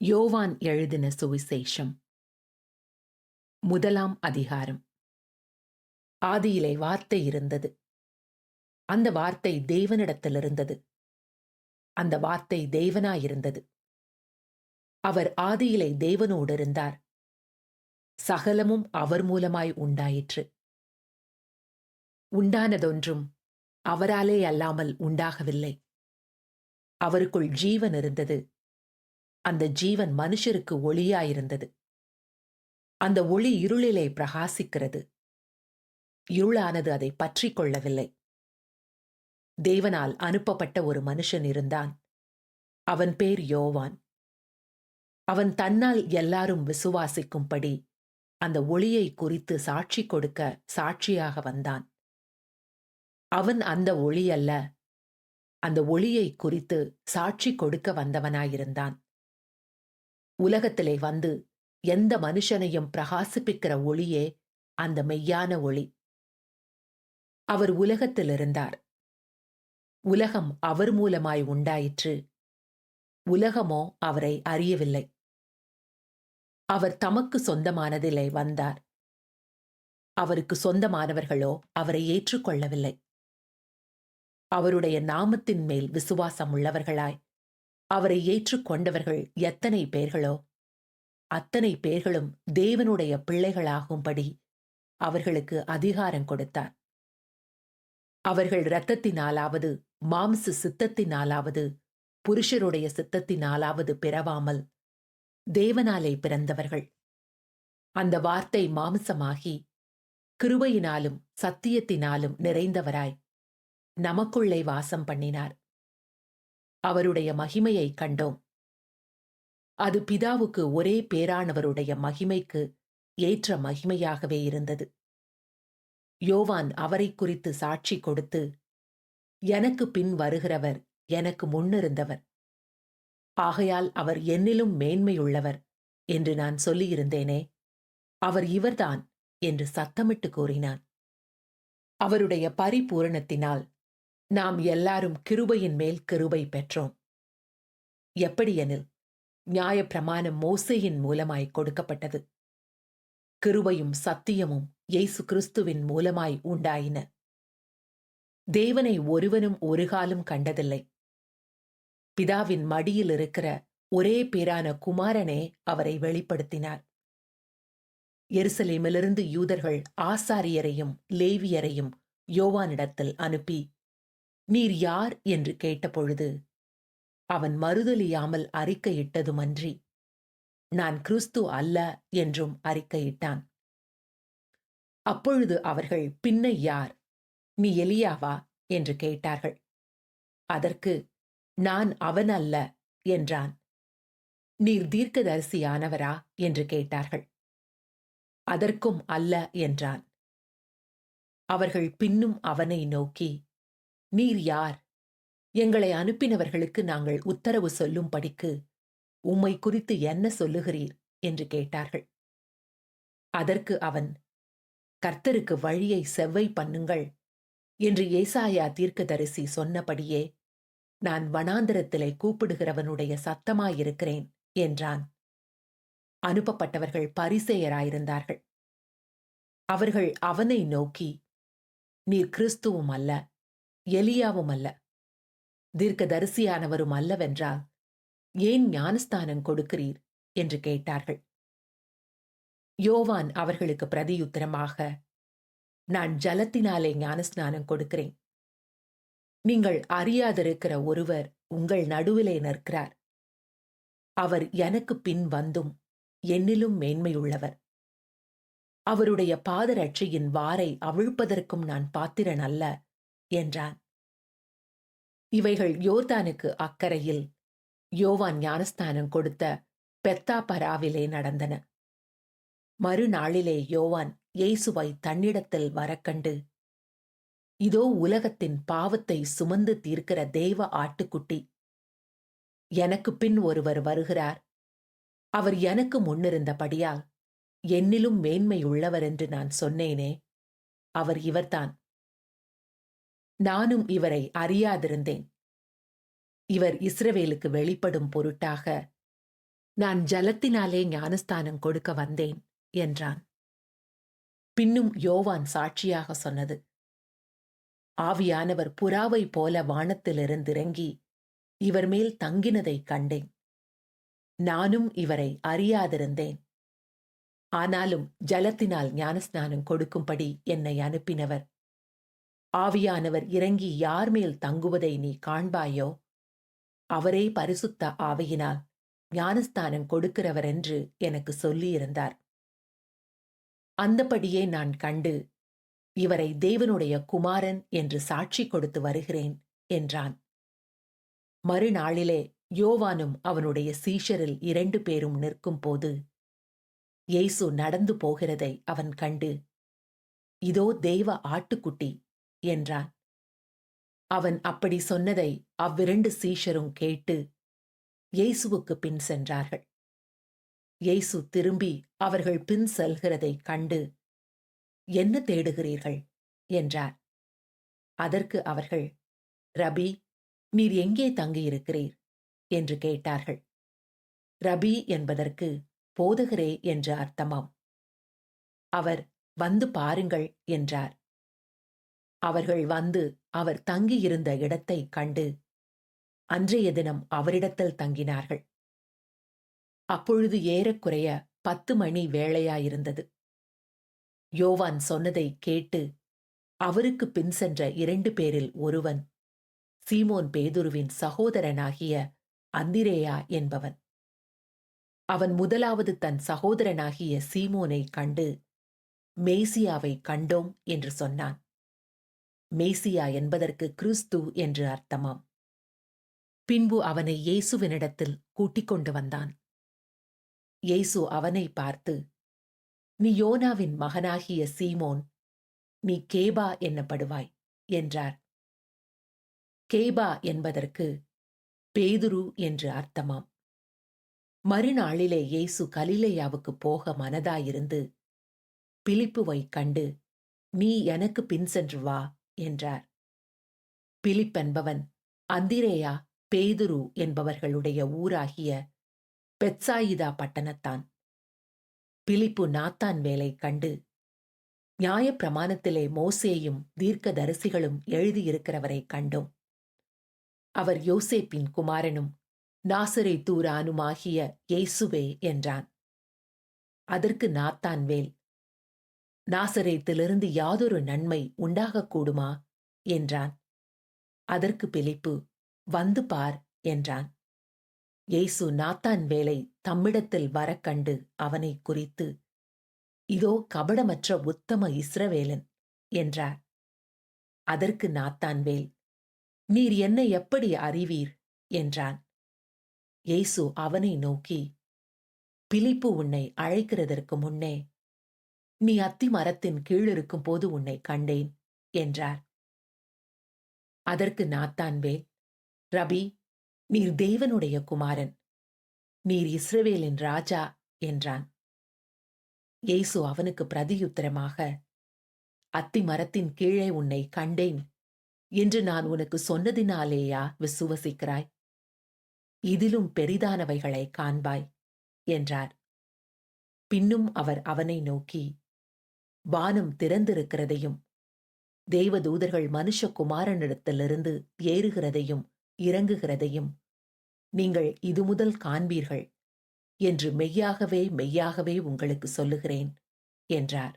யோவான் எழுதின சுவிசேஷம் முதலாம் அதிகாரம். ஆதியிலே வார்த்தை இருந்தது. அந்த வார்த்தை தேவனிடத்தில் இருந்தது. அந்த வார்த்தை தேவனாயிருந்தது. அவர் ஆதியிலே தேவனோடு இருந்தார். சகலமும் அவர் மூலமாய் உண்டாயிற்று. உண்டானதொன்றும் அவராலே அல்லாமல் உண்டாகவில்லை. அவருக்குள் ஜீவன் இருந்தது. அந்த ஜீவன் மனுஷருக்கு ஒளியாயிருந்தது. அந்த ஒளி இருளிலே பிரகாசிக்கிறது. இருளானது அதை பற்றிக் கொள்ளவில்லை. தேவனால் அனுப்பப்பட்ட ஒரு மனுஷன் இருந்தான். அவன் பேர் யோவான். அவன் தன்னால் எல்லாரும் விசுவாசிக்கும்படி அந்த ஒளியை குறித்து சாட்சி கொடுக்க சாட்சியாக வந்தான். அவன் அந்த ஒளி அல்ல, அந்த ஒளியை குறித்து சாட்சி கொடுக்க வந்தவனாயிருந்தான். உலகத்திலே வந்து எந்த மனுஷனையும் பிரகாசிப்பிக்கிற ஒளியே அந்த மெய்யான ஒளி. அவர் உலகத்தில் இருந்தார். உலகம் அவர் மூலமாய் உண்டாயிற்று. உலகமோ அவரை அறியவில்லை. அவர் தமக்கு சொந்தமானதிலே வந்தார். அவருக்கு சொந்தமானவர்களோ அவரை ஏற்றுக்கொள்ளவில்லை. அவருடைய நாமத்தின் மேல் விசுவாசம் உள்ளவர்களாய் அவரை ஏற்றுக்கொண்டவர்கள் எத்தனை பேர்களோ அத்தனை பேர்களும் தேவனுடைய பிள்ளைகளாகும்படி அவர்களுக்கு அதிகாரம் கொடுத்தார். அவர்கள் இரத்தத்தினாலாவது மாம்ச சித்தத்தினாலாவது புருஷருடைய சித்தத்தினாலாவது பிறவாமல் தேவனாலே பிறந்தவர்கள். அந்த வார்த்தை மாம்சமாகி கிருபையினாலும் சத்தியத்தினாலும் நிறைந்தவராய் நமக்குள்ளே வாசம் பண்ணினார். அவருடைய மகிமையை கண்டோம். அது பிதாவுக்கு ஒரே பேரானவருடைய மகிமைக்கு ஏற்ற மகிமையாகவே இருந்தது. யோவான் அவரை குறித்து சாட்சி கொடுத்து, எனக்கு பின் வருகிறவர் எனக்கு முன்னிருந்தவர், ஆகையால் அவர் என்னிலும் மேன்மையுள்ளவர் என்று நான் சொல்லியிருந்தேனே, அவர் இவர்தான் என்று சத்தமிட்டு கூறினான். அவருடைய பரிபூரணத்தினால் நாம் எல்லாரும் கிருபையின் மேல் கிருபை பெற்றோம். எப்படியெனில் நியாயப்பிரமாணம் மோசேயின் மூலமாய் கொடுக்கப்பட்டது. கிருபையும் சத்தியமும் இயேசு கிறிஸ்துவின் மூலமாய் உண்டாயின. தேவனை ஒருவனும் ஒருகாலும் கண்டதில்லை. பிதாவின் மடியில் இருக்கிற ஒரே பேரான குமாரனே அவரை வெளிப்படுத்தினார். எருசலேமிலிருந்து யூதர்கள் ஆசாரியரையும் லேவியரையும் யோவானிடத்தில் அனுப்பி, நீர் யார் என்று கேட்டபொழுது அவன் மறுதலியாமல் அறிக்கையிட்டதுமன்றி, நான் கிறிஸ்து அல்ல என்றும் அறிக்கையிட்டான். அப்பொழுது அவர்கள், பின்ன யார், நீ எலியாவா என்று கேட்டார்கள். அதற்கு, நான் அவன் அல்ல என்றான். நீர் தீர்க்கதரிசியானவரா என்று கேட்டார்கள். அதற்கும் அல்ல என்றான். அவர்கள் பின்னும் அவனை நோக்கி, நீர் யார், எங்களை அனுப்பினவர்களுக்கு நாங்கள் உத்தரவு சொல்லும்படிக்கு உம்மை குறித்து என்ன சொல்லுகிறீர் என்று கேட்டார்கள். அதற்கு அவன், கர்த்தருக்கு வழியை செவ்வை பண்ணுங்கள் என்று ஏசாயா தீர்க்கதரிசி சொன்னபடியே நான் வனாந்தரத்திலே கூப்பிடுகிறவனுடைய சத்தமாயிருக்கிறேன் என்றான். அனுப்பப்பட்டவர்கள் பரிசேயராயிருந்தார்கள். அவர்கள் அவனை நோக்கி, நீர் கிறிஸ்துவும் அல்ல, எலியாவும் அல்ல, தீர்க்கதரிசியானவரும் அல்லவென்றால் ஏன் ஞானஸ்தானம் கொடுக்கிறீர் என்று கேட்டார்கள். யோவான் அவர்களுக்கு பிரதியுத்தரமாக, நான் ஜலத்தினாலே ஞானஸ்நானம் கொடுக்கிறேன். நீங்கள் அறியாதிருக்கிற ஒருவர் உங்கள் நடுவிலே நிற்கிறார். அவர் எனக்கு பின் வந்தும் என்னிலும் மேன்மையுள்ளவர். அவருடைய பாதரட்சையின் வாரை அவிழ்ப்பதற்கும் நான் பாத்திரன் அல்ல என்றான். இவைகள் யோர்தானுக்கு அக்கரையில் யோவான் ஞானஸ்தானம் கொடுத்த பெத்தாபராவிலே நடந்தன. மறுநாளிலே யோவான் இயேசுவை தன்னிடத்தில் வரக்கண்டு, இதோ உலகத்தின் பாவத்தை சுமந்து தீர்க்கிற தேவ ஆட்டுக்குட்டி, எனக்கு பின் ஒருவர் வருகிறார். அவர் எனக்கு முன்னிருந்தபடியால் என்னிலும் மேன்மையுள்ளவர் என்று நான் சொன்னேனே, அவர் இவர்தான். நானும் இவரை அறியாதிருந்தேன். இவர் இஸ்ரவேலுக்கு வெளிப்படும் பொருட்டாக நான் ஜலத்தினாலே ஞானஸ்தானம் கொடுக்க வந்தேன் என்றான். பின்னும் யோவான் சாட்சியாக சொன்னது, ஆவியானவர் புறாவைப் போல வானத்திலிருந்திறங்கி இவர் மேல் தங்கினதைக் கண்டேன். நானும் இவரை அறியாதிருந்தேன். ஆனாலும் ஜலத்தினால் ஞானஸ்நானம் கொடுக்கும்படி என்னை அனுப்பினவர், ஆவியானவர் இறங்கி யார் மேல் தங்குவதை நீ காண்பாயோ அவரே பரிசுத்த ஆவியினால் ஞானஸ்தானம் கொடுக்கிறவர் என்று எனக்கு சொல்லியிருந்தார். அந்தபடியே நான் கண்டு இவரை தேவனுடைய குமாரன் என்று சாட்சி கொடுத்து வருகிறேன் என்றான். மறுநாளிலே யோவானும் அவனுடைய சீஷரில் 2 பேரும் நிற்கும்போது இயேசு நடந்து போகிறதை அவன் கண்டு, இதோ தேவ ஆட்டுக்குட்டி என்றான். அவன் அப்படி சொன்னதை அவ்விரண்டு சீஷரும் கேட்டு இயேசுவுக்கு பின் சென்றார்கள். இயேசு திரும்பி அவர்கள் பின் செல்கிறதைக் கண்டு, என்ன தேடுகிறீர்கள் என்றார். அதற்கு அவர்கள், ரபி, நீர் எங்கே தங்கியிருக்கிறீர் என்று கேட்டார்கள். ரபி என்பதற்கு போதகரே என்று அர்த்தமாம். அவர், வந்து பாருங்கள் என்றார். அவர்கள் வந்து அவர் தங்கியிருந்த இடத்தைக் கண்டு அன்றைய தினம் அவரிடத்தில் தங்கினார்கள். அப்பொழுது ஏறக்குறைய 10 மணி வேளையாயிருந்தது. யோவான் சொன்னதை கேட்டு அவருக்கு பின் சென்ற 2 பேரில் ஒருவன் சீமோன் பேதுருவின் சகோதரனாகிய அந்திரேயா என்பவன். அவன் முதலாவது தன் சகோதரனாகிய சீமோனை கண்டு, மேசியாவை கண்டோம் என்று சொன்னான். மேசியா என்பதற்கு கிறிஸ்து என்று அர்த்தமாம். பின்பு அவனை இயேசுவினிடத்தில் கூட்டிக் கொண்டு வந்தான். இயேசு அவனை பார்த்து, நீ யோனாவின் மகனாகிய சீமோன், நீ கேபா என்னப்படுவாய் என்றார். கேபா என்பதற்கு பேதுரு என்று அர்த்தமாம். மறுநாளிலே இயேசு கலிலேயாவுக்கு போக மனதாயிருந்து பிலிப்புவைக் கண்டு, நீ எனக்கு பின் சென்று வா என்றார். பிலிப்பென்பவன் அந்திரேயா பேதுரு என்பவர்களுடைய ஊராகிய பெத்சாயிதா பட்டணத்தான். பிலிப்பு நாத்தான் வேலை கண்டு, நியாயப்பிரமாணத்திலே மோசேயும் தீர்க்கதரிசிகளும் எழுதியிருக்கிறவரைக் கண்டோம். அவர் யோசேப்பின் குமாரனும் நாசரேத்தூரானுமாகிய இயேசுவே என்றான். அதற்கு நாத்தான்வேல், நாசரேத்திலிருந்து யாதொரு நன்மை உண்டாகக்கூடுமா என்றான். அதற்கு பிலிப்பு, வந்து பார் என்றான். இயேசு நாத்தான்வேலை தம்மிடத்தில் வரக்கண்டு அவனை குறித்து, இதோ கபடமற்ற உத்தம இஸ்ரவேலன் என்றார். அதற்கு நாத்தான்வேல், நீர் என்னை எப்படி அறிவீர் என்றான். இயேசு அவனை நோக்கி, பிலிப்பு உன்னை அழைக்கிறதற்கு முன்னே நீ அத்தி மரத்தின் கீழிருக்கும் போது உன்னை கண்டேன் என்றார். அதற்கு நாத்தான்வேல், ரபி, நீர் தேவனுடைய குமாரன், நீர் இஸ்ரவேலின் ராஜா என்றான். இயேசு அவனுக்கு பிரதியுத்தரமாக, அத்தி மரத்தின் கீழே உன்னை கண்டேன் என்று நான் உனக்கு சொன்னதினாலேயா விசுவசிக்கிறாய்? இதிலும் பெரிதானவைகளை காண்பாய் என்றார். பின்னும் அவர் அவனை நோக்கி, வானம் திறந்திருக்கிறதையும் தேவதூதர்கள் மனுஷகுமாரனிடத்திலிருந்து ஏறுகிறதையும் இறங்குகிறதையும் நீங்கள் இது முதல் காண்பீர்கள் என்று மெய்யாகவே மெய்யாகவே உங்களுக்கு சொல்லுகிறேன் என்றார்.